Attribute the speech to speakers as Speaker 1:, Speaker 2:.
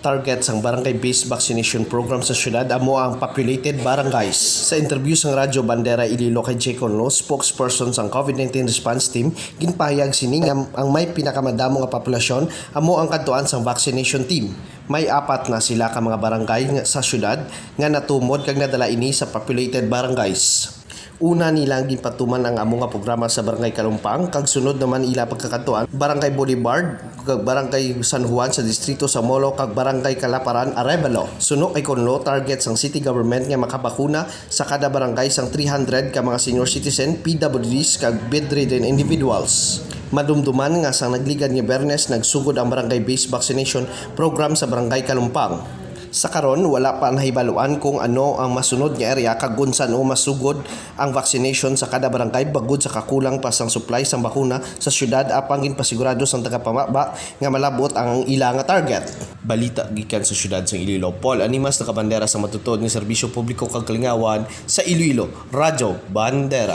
Speaker 1: Target sang barangay-based vaccination program sa syudad amo ang populated barangays. Sa interview sang Radyo Bandera Iloilo kay J. Conlo, spokesperson sang COVID-19 response team, ginpahayag sini nga ang may pinakamadamo nga populasyon amo ang kadtuan sang vaccination team. May 4 na sila ka mga barangay sa syudad nga natumod kag nadala ini sa populated barangays. Una nilang ginpatuman ang amo nga programa sa Barangay Kalumpang, kag sunod naman ila pagkakatuan Barangay Boulevard, kag Barangay San Juan sa distrito sa Molo, kag Barangay Kalaparan, Arevalo. Sunod ay Conlo, target sang city government nga makabakuna sa kada barangay sang 300 ka mga senior citizen, PWDs kag bedridden individuals. Madumduman nga sang nagligad nga Bernes nagsugod ang barangay-based vaccination program sa Barangay Kalumpang. Sa karon wala pa nahibaluan kung ano ang masunod nga area kag unsan o masugod ang vaccination sa kada barangay bagud sa kakulang pa sang supply sang bakuna sa syudad apang ginpasigurado sang tagapamaba nga malabot ang ila nga target. Balita gikan sa syudad sang Iloilo. Paul Animas nakabandera sa matutod nga serbisyo publiko kag kalingawan sa Iloilo, Radyo Bandera.